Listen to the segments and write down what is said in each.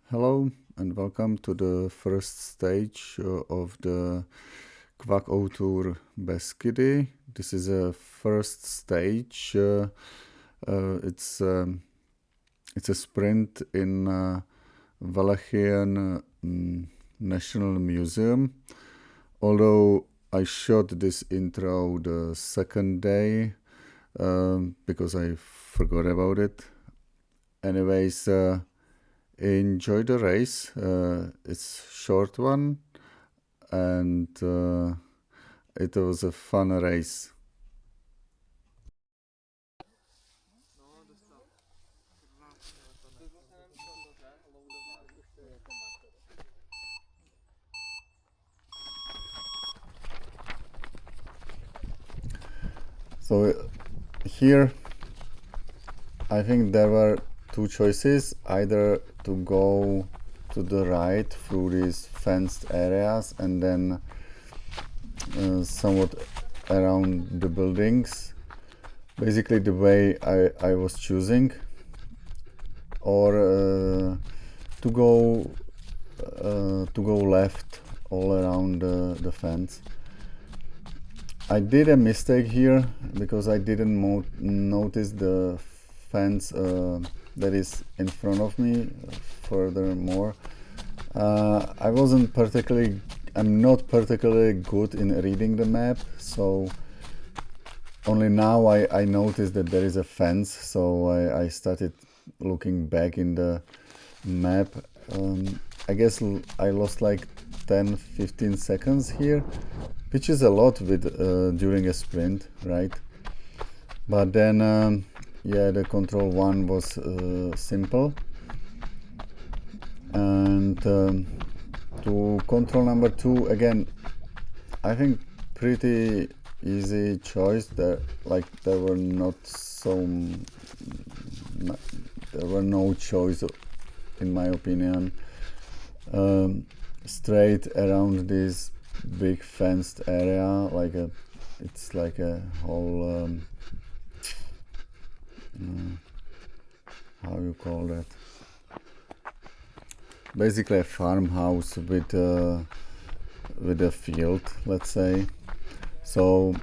Hello and welcome to the first stage of the Kwak O-tour Beskydy. This is a first stage. It's a sprint in Valachian National Museum. Although I shot this intro the second day because I forgot about it. Anyways, enjoy the race. It's short one, and it was a fun race. So here I think there were two choices, either to go to the right through these fenced areas and then somewhat around the buildings, basically the way I was choosing, or to go left all around the fence. I did a mistake here because I didn't notice the fence that is in front of me. Furthermore, I'm not particularly good in reading the map, so only now I noticed that there is a fence, so I started looking back in the map. I guess I lost like 10-15 seconds here, which is a lot with during a sprint, right? But then yeah, the control 1 was simple, and to control number 2, again, I think pretty easy choice. There were no choice in my opinion. Straight around this big fenced area, it's like a whole how you call that, basically a farmhouse with a field, let's say. So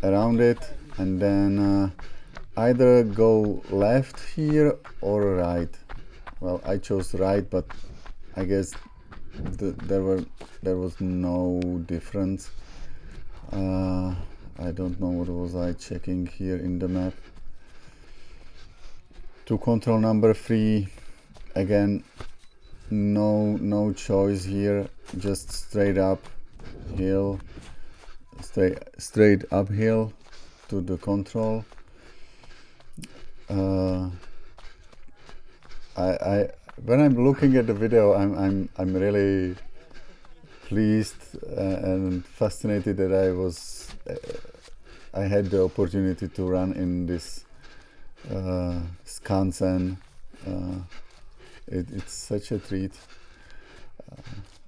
around it, and then either go left here or right. Well, I chose right, but I guess there was no difference. I don't know what was I checking here in the map. To control number 3, again, no choice here, just straight uphill to the control. When I'm looking at the video, I'm really pleased and fascinated that I had the opportunity to run in this skansen. It's such a treat.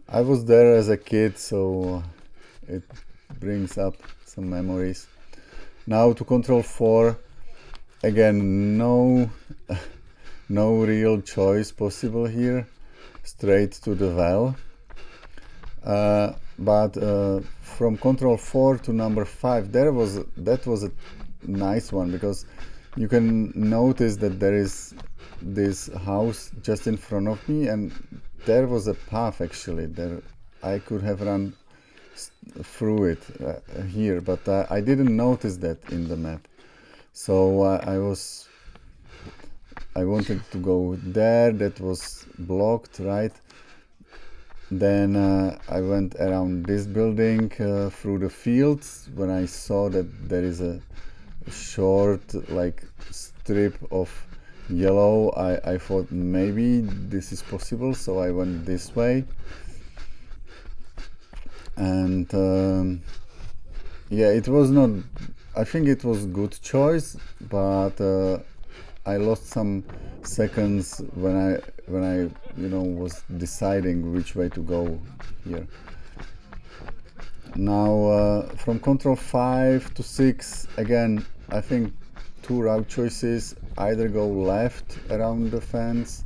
I was there as a kid, so it brings up some memories. Now to control 4, again, no real choice possible here, straight to the well. But from control 4 to number 5, that was a nice one, because you can notice that there is this house just in front of me, and there was a path actually there. I could have run through it here, but I didn't notice that in the map. So I wanted to go there, that was blocked, right? Then I went around this building through the fields. When I saw that there is a short strip of yellow, I thought maybe this is possible, so I went this way. And yeah, it was not, I think it was good choice, but I lost some seconds when I was deciding which way to go here. Now from control 5 to 6, again, I think two route choices: either go left around the fence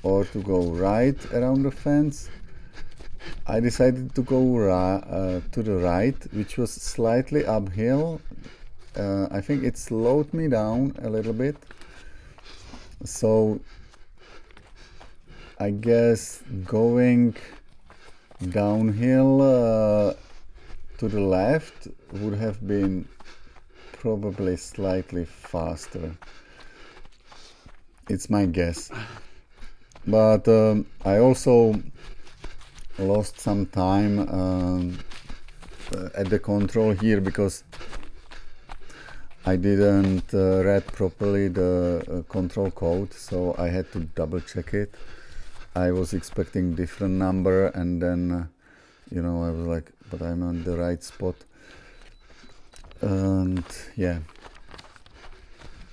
or to go right around the fence. I decided to go to the right, which was slightly uphill. I think it slowed me down a little bit. So I guess going downhill to the left would have been probably slightly faster. It's my guess. But I also lost some time at the control here because I didn't read properly the control code, so I had to double check it. I was expecting different number, and then I was like, but I'm on the right spot. And yeah,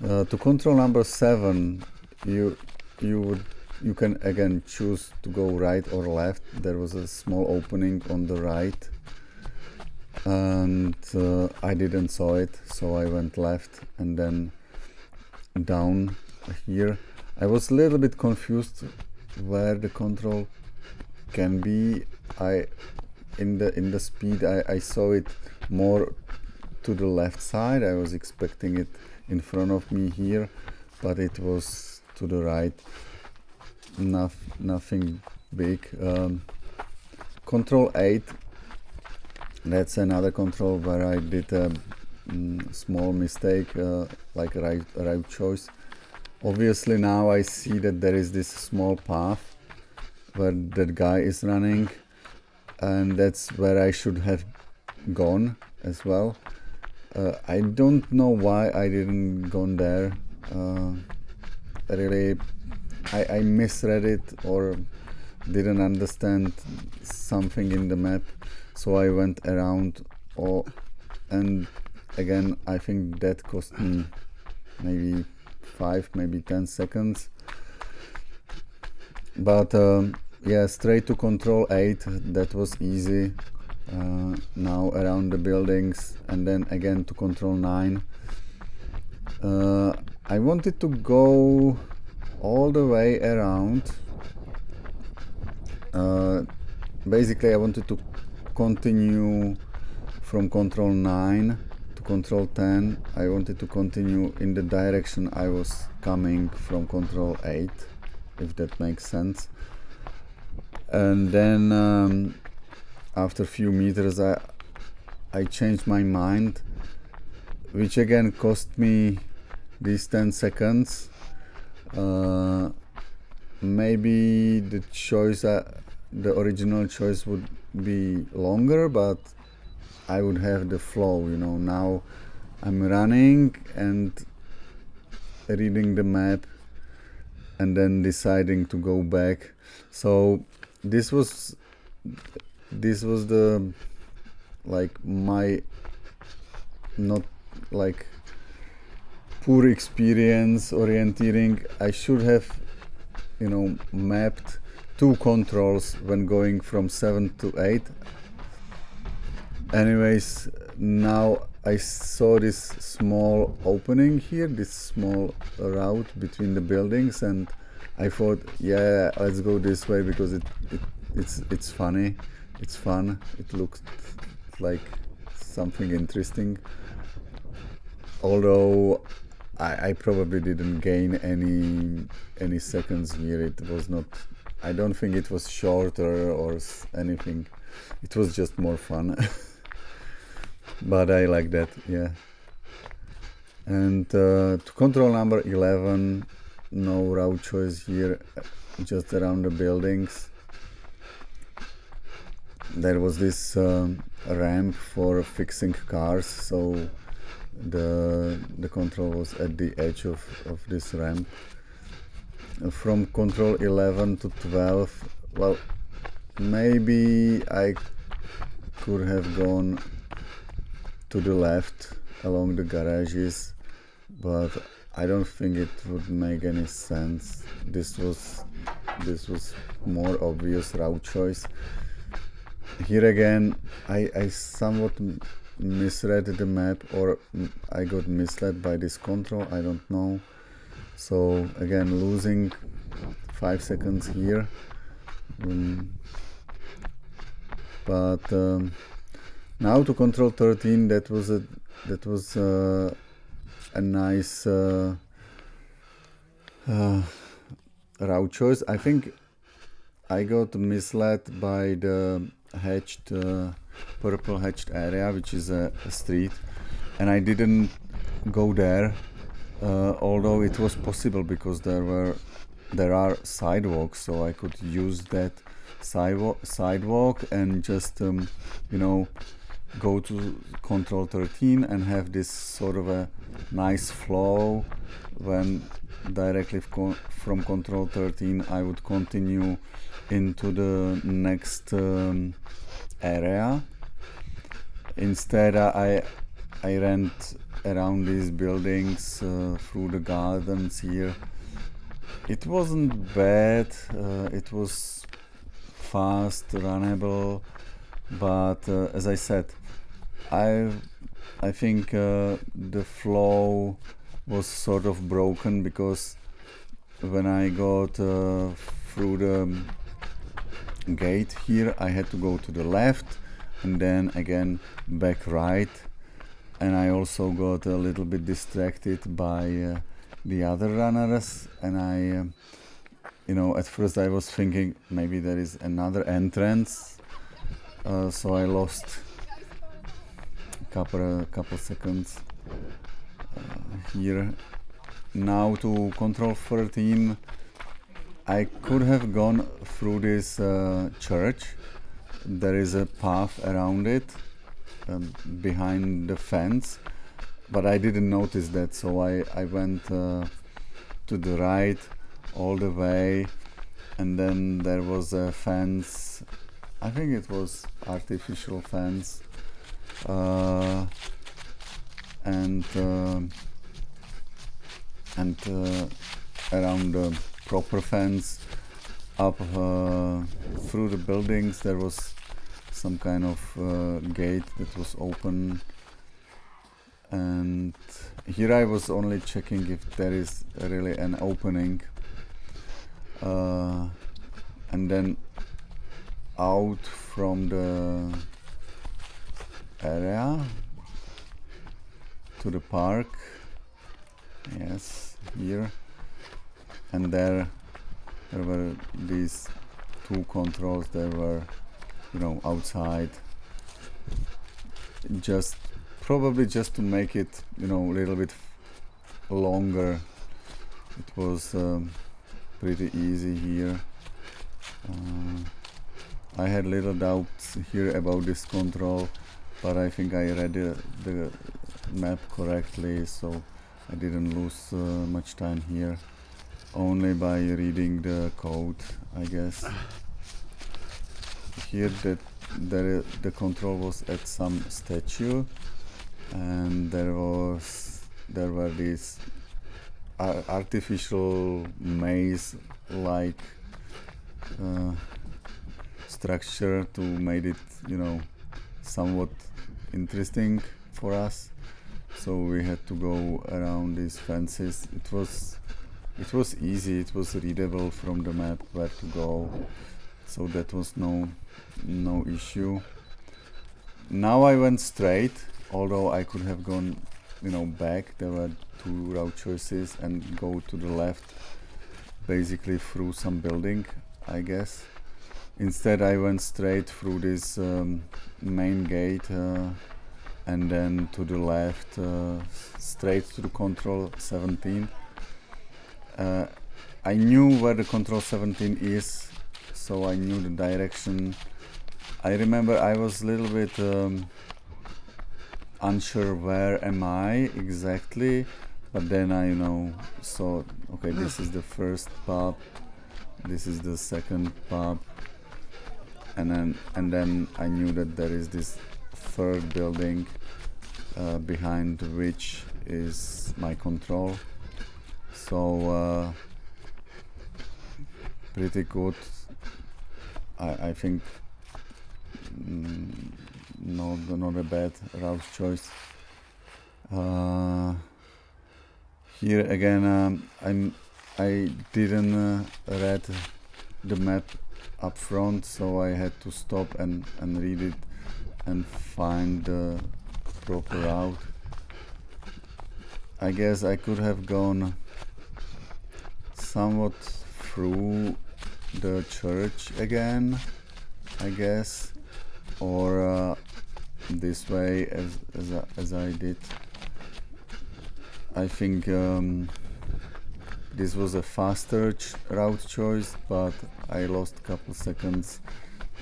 to control number 7, you can again choose to go right or left. There was a small opening on the right, and I didn't saw it, so I went left and then down here. I was a little bit confused where the control can be. In the speed I saw it more to the left side. I was expecting it in front of me here, but it was to the right. Nothing big. Control 8, that's another control where I did a small mistake, like right choice. Obviously now I see that there is this small path where that guy is running, and that's where I should have gone as well. I don't know why I didn't go there. Really, I misread it or didn't understand something in the map, so I went around. And again, I think that cost me maybe 5, maybe 10 seconds. But yeah, straight to control 8, that was easy. Now around the buildings, and then again to control 9. I wanted to go all the way around. Basically I wanted to continue from control 9 to control 10. I wanted to continue in the direction I was coming from control 8, if that makes sense. And then after a few meters I changed my mind, which again cost me these 10 seconds. Maybe the choice, the original choice would be longer, but I would have the flow, Now I'm running and reading the map and then deciding to go back. So this was the my not poor experience orienteering. I should have mapped 2 controls when going from 7 to 8. Anyways, now I saw this small opening here, this small route between the buildings, and I thought, yeah, let's go this way because it's funny, it's fun, it looks like something interesting. Although I probably didn't gain any seconds here. It was not, I don't think it was shorter or anything. It was just more fun. But I like that, yeah. And to control number 11, no route choice here, just around the buildings. There was this ramp for fixing cars, so the control was at the edge of this ramp. From control 11 to 12, well, maybe I could have gone to the left along the garages, but I don't think it would make any sense. This was more obvious route choice. Here again, I somewhat misread the map, or I got misled by this control, I don't know. So again, losing 5 seconds here. But now to control 13, that was a nice route choice. I think I got misled by the hatched purple hatched area, which is a street, and I didn't go there, although it was possible because there are sidewalks, so I could use that sidewalk and just go to control 13 and have this sort of a nice flow. When directly from control 13 I would continue into the next area. Instead I ran around these buildings, through the gardens here. It wasn't bad, it was fast, runnable, but as I said, I think the flow was sort of broken, because when I got through the gate here, I had to go to the left and then again back right, and I also got a little bit distracted by the other runners, and I at first I was thinking maybe there is another entrance, so I lost a couple seconds here. Now to control 13, I could have gone through this church. There is a path around it, behind the fence, but I didn't notice that, so I went to the right all the way, and then there was a fence. I think it was artificial fence, and around the proper fence up through the buildings there was some kind of gate that was open, and here I was only checking if there is really an opening, and then out from the area to the park. Yes, here, and there were these two controls. They were outside, probably just to make it a little bit longer. It was pretty easy here. I had little doubts here about this control, but I think I read the map correctly, so I didn't lose much time here, only by reading the code, I guess. Here the control was at some statue, and there were these artificial maze-like structure to make it somewhat interesting for us. So we had to go around these fences. It was easy. It was readable from the map where to go, so that was no issue. Now I went straight, although I could have gone back. There were two route choices, and go to the left, basically through some building, I guess. Instead I went straight through this main gate, and then to the left, straight to the control 17. I knew where the control 17 is, so I knew the direction. I remember I was a little bit unsure where am I exactly, but then I saw, okay, this is the first pub, this is the second pub, and then I knew that there is this third building behind which is my control. So pretty good. I think not a bad route choice. Here again, I didn't read the map up front, so I had to stop and read it and find the proper route. I guess I could have gone somewhat through the church again, I guess, or this way as I did. I think this was a faster route choice, but I lost a couple seconds,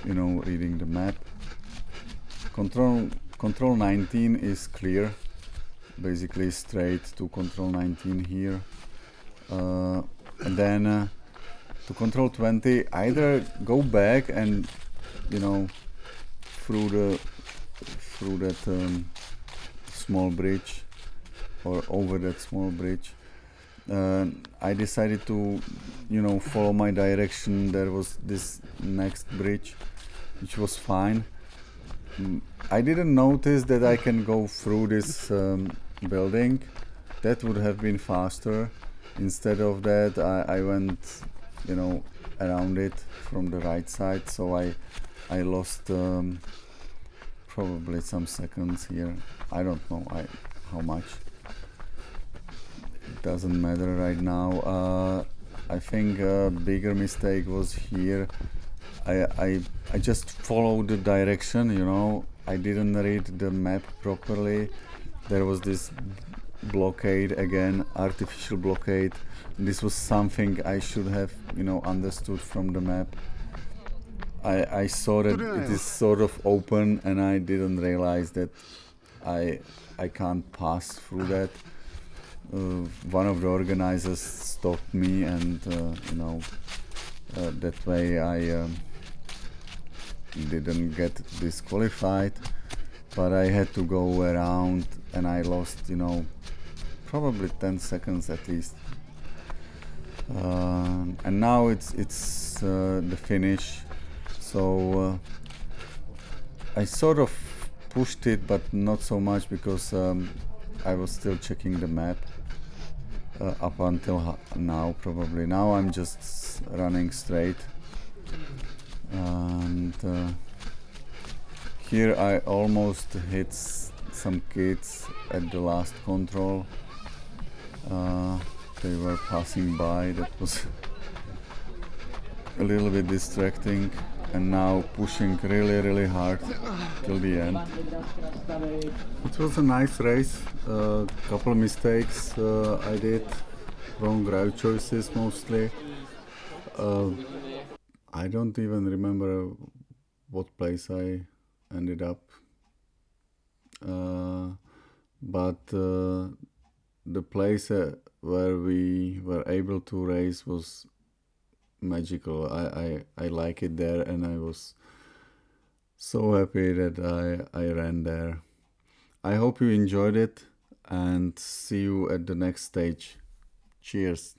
you know, reading the map. Control 19 is clear, basically straight to control 19 here, and then to control 20 either go back and, you know, through that small bridge or over that small bridge. I decided to, you know, follow my direction. There was this next bridge, which was fine. I didn't notice that I can go through this building. That would have been faster. Instead of that, I went, you know, around it from the right side, so I lost probably some seconds here. I don't know how much. It doesn't matter right now. I think a bigger mistake was here. I just followed the direction, you know. I didn't read the map properly. There was this blockade again, artificial blockade. This was something I should have, you know, understood from the map. I saw that it is sort of open, and I didn't realize that I can't pass through that. One of the organizers stopped me, and you know, that way I didn't get disqualified, but I had to go around, and I lost, you know, probably 10 seconds at least. And now it's the finish, so I sort of pushed it, but not so much, because I was still checking the map up until now. Probably now I'm just running straight, and here I almost hit some kids at the last control. They were passing by. That was a little bit distracting, and now pushing really hard till the end. It was a nice race. Couple of mistakes I did, wrong route choices mostly. I don't even remember what place I ended up, but the place where we were able to race was magical. I like it there, and I was so happy that I ran there. I hope you enjoyed it, and see you at the next stage. Cheers.